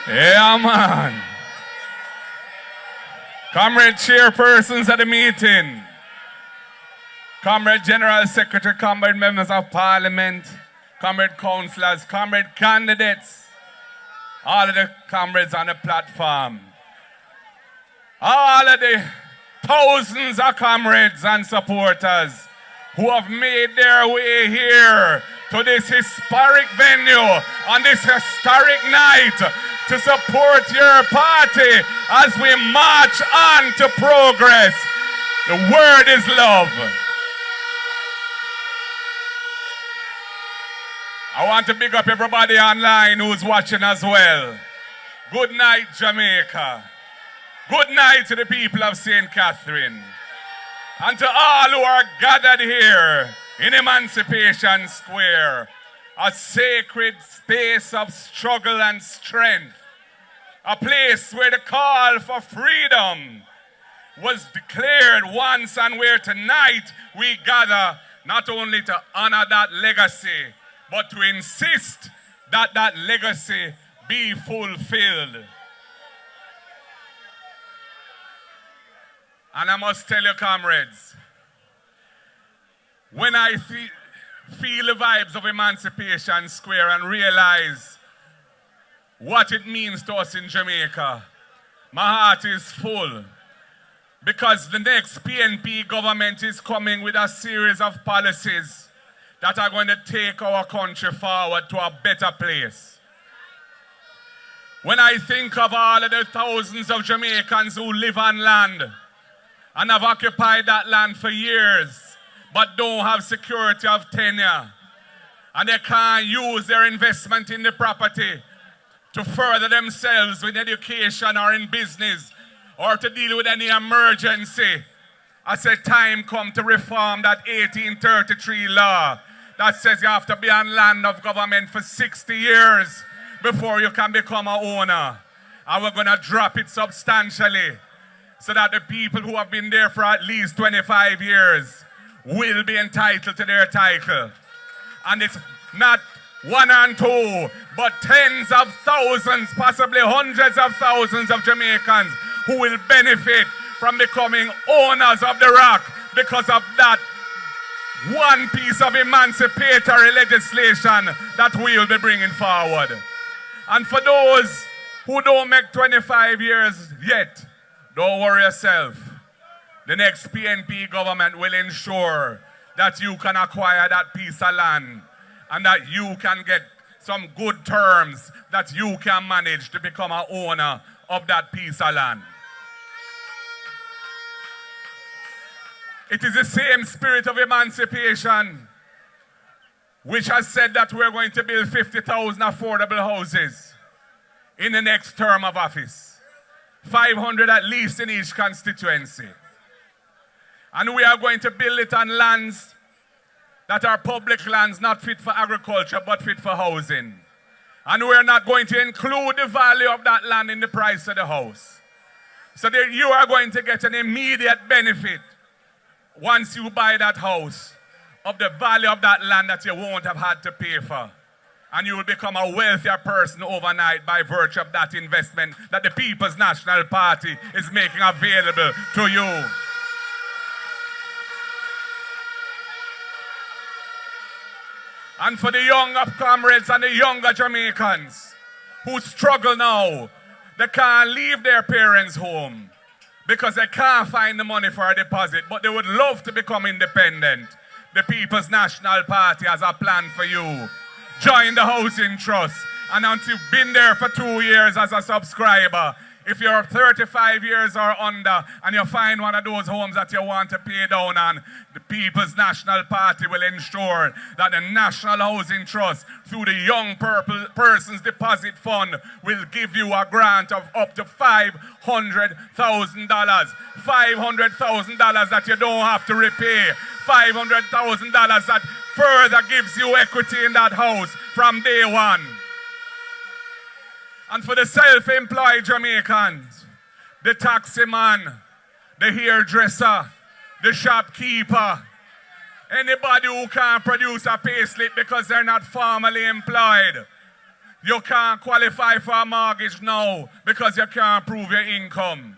Yeah, man. Comrade chairpersons at the meeting, Comrade General Secretary, Comrade members of Parliament, Comrade councillors, Comrade candidates, all of the comrades on the platform, all of the thousands of comrades and supporters who have made their way here to this historic venue on this historic night to support your party as we march on to progress. The word is love. I want to big up everybody online who's watching as well. Good night, Jamaica. Good night to the people of St. Catherine. And to all who are gathered here in Emancipation Square, a sacred space of struggle and strength, a place where the call for freedom was declared once and where tonight we gather not only to honor that legacy, but to insist that that legacy be fulfilled. And I must tell you, comrades, when I feel the vibes of Emancipation Square and realize what it means to us in Jamaica, my heart is full. Because the next PNP government is coming with a series of policies that are going to take our country forward to a better place. When I think of all of the thousands of Jamaicans who live on land and have occupied that land for years, but don't have security of tenure, and they can't use their investment in the property to further themselves with education or in business or to deal with any emergency, I say time come to reform that 1833 law that says you have to be on land of government for 60 years before you can become an owner. And we're going to drop it substantially so that the people who have been there for at least 25 years will be entitled to their title. And it's not one and two, but tens of thousands, possibly hundreds of thousands of Jamaicans who will benefit from becoming owners of the rock because of that one piece of emancipatory legislation that we will be bringing forward. And for those who don't make 25 years yet, don't worry yourself. The next PNP government will ensure that you can acquire that piece of land and that you can get some good terms that you can manage to become an owner of that piece of land. It is the same spirit of emancipation which has said that we're going to build 50,000 affordable houses in the next term of office. 500 at least in each constituency. And we are going to build it on lands that are public lands, not fit for agriculture, but fit for housing. And we're not going to include the value of that land in the price of the house. So that you are going to get an immediate benefit once you buy that house of the value of that land that you won't have had to pay for. And you will become a wealthier person overnight by virtue of that investment that the People's National Party is making available to you. And for the younger comrades and the younger Jamaicans who struggle now, they can't leave their parents' home because they can't find the money for a deposit, but they would love to become independent. The People's National Party has a plan for you. Join the Housing Trust, and once you've been there for 2 years as a subscriber, if you're 35 years or under and you find one of those homes that you want to pay down on, the People's National Party will ensure that the National Housing Trust, through the Young Persons Deposit Fund, will give you a grant of up to $500,000. $500,000 that you don't have to repay. $500,000 that further gives you equity in that house from day one. And for the self-employed Jamaicans, the taxi man, the hairdresser, the shopkeeper, anybody who can't produce a payslip because they're not formally employed, You can't qualify for a mortgage now because you can't prove your income.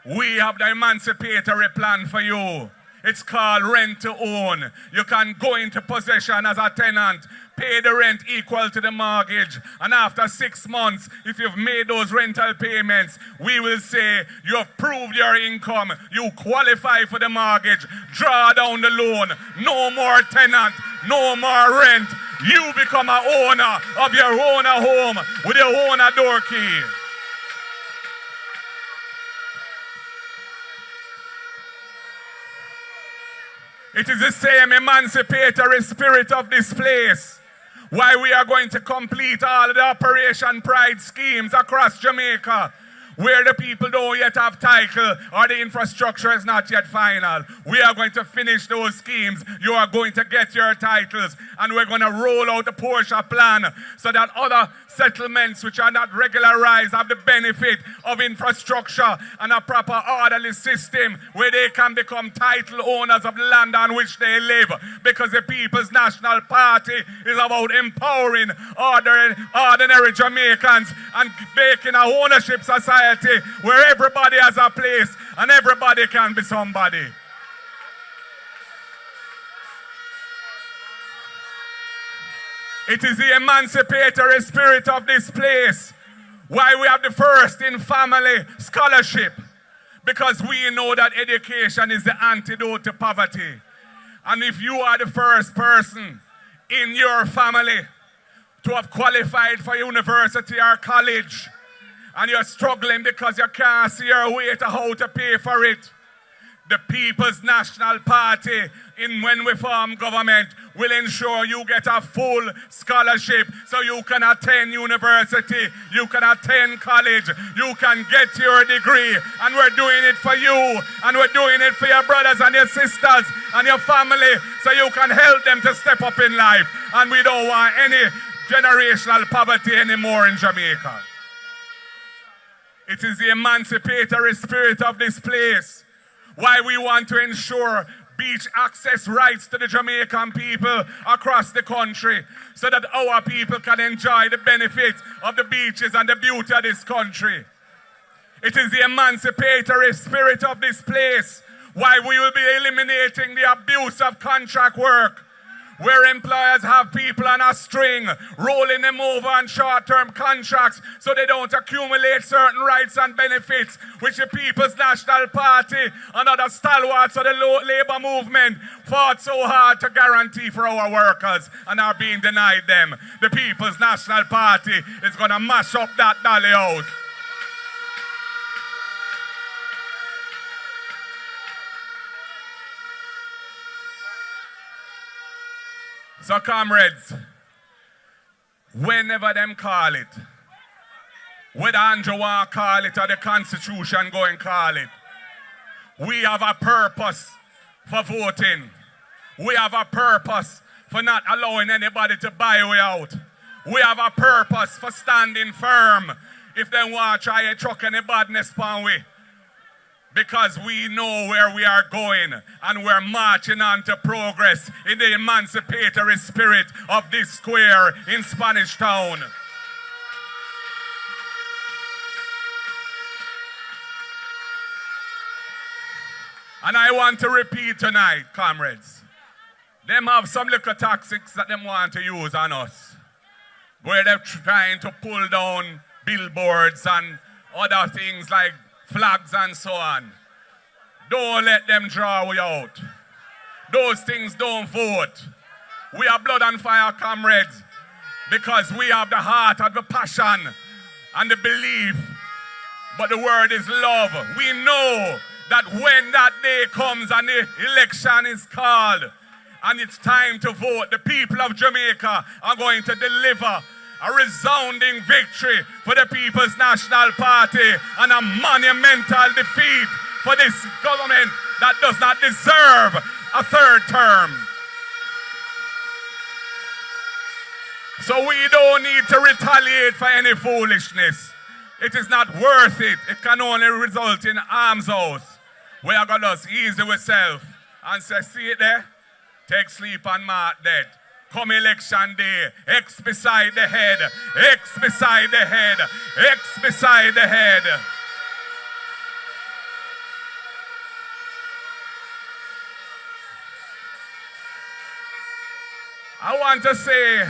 We have the emancipatory plan for you. It's called rent to own. You can go into possession as a tenant, pay the rent equal to the mortgage, and after 6 months, if you've made those rental payments, we will say you have proved your income, you qualify for the mortgage, draw down the loan, no more tenant, no more rent. You become an owner of your own home with your own door key. It is the same emancipatory spirit of this place why we are going to complete all of the Operation Pride schemes across Jamaica, where the people don't yet have title or the infrastructure is not yet final. We are going to finish those schemes. You are going to get your titles, and we're going to roll out the Porsche plan so that other settlements which are not regularized have the benefit of infrastructure and a proper orderly system where they can become title owners of the land on which they live, because the People's National Party is about empowering ordinary Jamaicans and making a ownership society where everybody has a place and everybody can be somebody. It is the emancipatory spirit of this place why we have the first in family scholarship, because we know that education is the antidote to poverty. And if you are the first person in your family to have qualified for university or college, and you're struggling because you can't see your way to how to pay for it, the People's National Party, when we form government, will ensure you get a full scholarship so you can attend university, you can attend college, you can get your degree. And we're doing it for you, and we're doing it for your brothers and your sisters and your family so you can help them to step up in life. And we don't want any generational poverty anymore in Jamaica. It is the emancipatory spirit of this place why we want to ensure beach access rights to the Jamaican people across the country so that our people can enjoy the benefits of the beaches and the beauty of this country. It is the emancipatory spirit of this place why we will be eliminating the abuse of contract work, where employers have people on a string, rolling them over on short-term contracts so they don't accumulate certain rights and benefits, which the People's National Party and other stalwarts of the labor movement fought so hard to guarantee for our workers and are being denied them. The People's National Party is going to mash up that dolly house. So comrades, whenever them call it, whether Andrew want to call it or the Constitution go and call it, we have a purpose for voting. We have a purpose for not allowing anybody to buy way out. We have a purpose for standing firm if they want to try to truck any badness upon we. Because we know where we are going and we're marching on to progress in the emancipatory spirit of this square in Spanish Town. And I want to repeat tonight, comrades, them have some little tactics that them want to use on us, where they're trying to pull down billboards and other things like flags and so on. Don't let them draw you out. Those things don't vote. We are blood and fire, comrades, because we have the heart of the passion and the belief. But the word is love. We know that when that day comes and the election is called and it's time to vote, the people of Jamaica are going to deliver a resounding victory for the People's National Party and a monumental defeat for this government that does not deserve a third term. So we don't need to retaliate for any foolishness. It is not worth it. It can only result in arms house. We are going to ease ourselves and say, see it there? Take sleep and mark dead. come election day. X beside the head. X beside the head. X beside the head. I want to say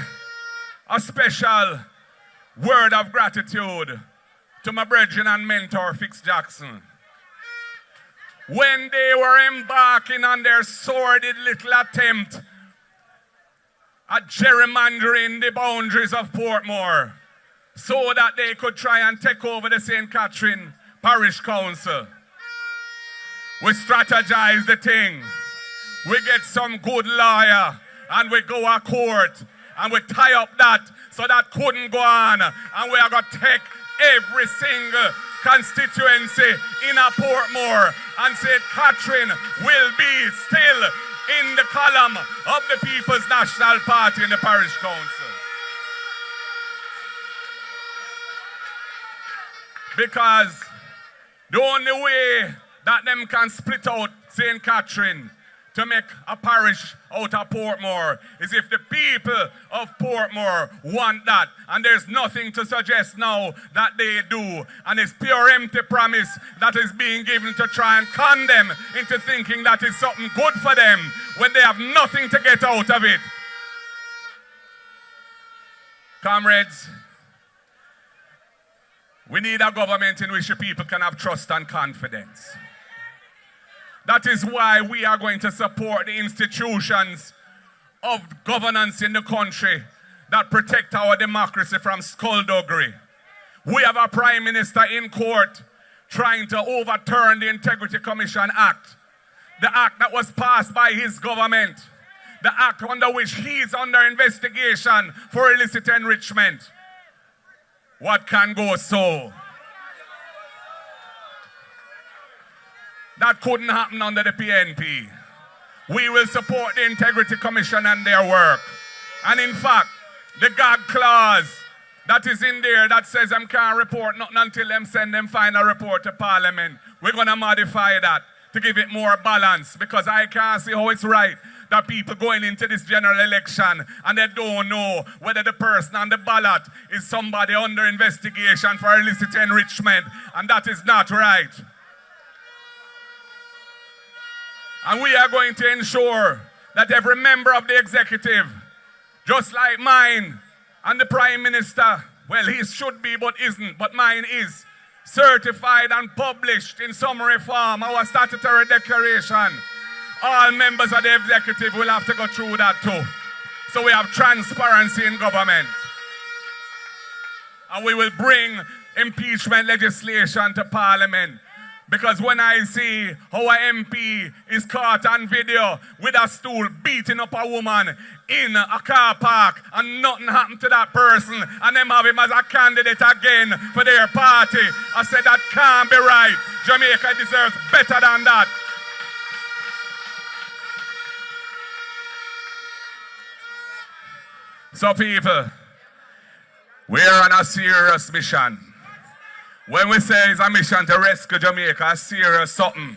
a special word of gratitude to my brethren and mentor, Fix Jackson. When they were embarking on their sordid little attempt at gerrymandering the boundaries of Portmore so that they could try and take over the St. Catherine Parish Council, we strategize the thing. We get some good lawyer and we go to court and we tie up that so that couldn't go on, and we are going to take every single constituency in a Portmore and St. Catherine will be still in the column of the People's National Party in the Parish Council. Because the only way that them can split out St. Catherine to make a parish out of Portmore is if the people of Portmore want that. And there's nothing to suggest now that they do. And it's pure empty promise that is being given to try and con them into thinking that it's something good for them when they have nothing to get out of it. Comrades, we need a government in which the people can have trust and confidence. That is why we are going to support the institutions of governance in the country that protect our democracy from skullduggery. We have a Prime Minister in court trying to overturn the Integrity Commission Act, the act that was passed by his government, the act under which he is under investigation for illicit enrichment. What can go so? That couldn't happen under the PNP. We will support the Integrity Commission and their work. And in fact, the gag clause that is in there that says them can't report nothing until them send them final report to Parliament, we're going to modify that to give it more balance, because I can't see how it's right that people going into this general election and they don't know whether the person on the ballot is somebody under investigation for illicit enrichment, and that is not right. And we are going to ensure that every member of the executive, just like mine and the Prime Minister, well, he should be but isn't, but mine is, certified and published in summary form, our statutory declaration. All members of the executive will have to go through that too. So we have transparency in government. And we will bring impeachment legislation to Parliament. Because when I see how an MP is caught on video with a stool beating up a woman in a car park and nothing happened to that person and them have him as a candidate again for their party, I said that can't be right. Jamaica deserves better than that. So people, we're on a serious mission. When we say it's a mission to rescue Jamaica, a serious something.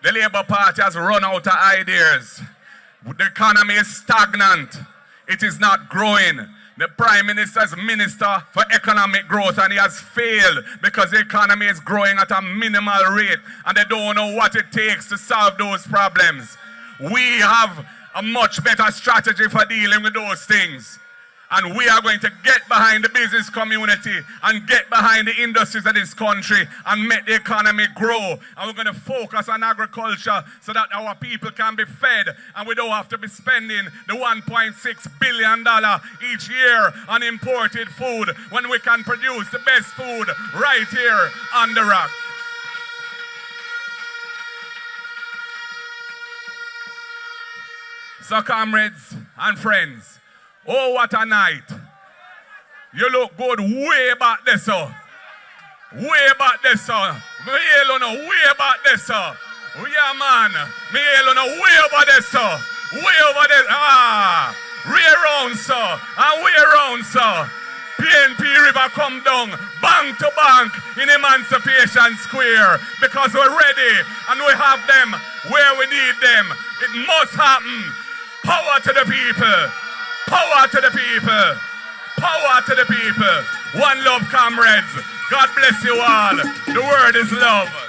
The Labour Party has run out of ideas. The economy is stagnant. It is not growing. The Prime Minister is Minister for Economic Growth and he has failed because the economy is growing at a minimal rate and they don't know what it takes to solve those problems. We have a much better strategy for dealing with those things. And we are going to get behind the business community and get behind the industries of this country and make the economy grow. And we're going to focus on agriculture so that our people can be fed and we don't have to be spending the $1.6 billion each year on imported food when we can produce the best food right here on the rock. So comrades and friends, oh, what a night. You look good way back there, sir. Way back there, sir. Me yellow no way back there, sir. Yeah, man. Me yellow no way over there, sir. Way over there. Ah. Way around, sir. And way around, sir. PNP River come down, bank to bank in Emancipation Square because we're ready and we have them where we need them. It must happen. Power to the people. Power to the people. Power to the people. One love, comrades. God bless you all. The word is love.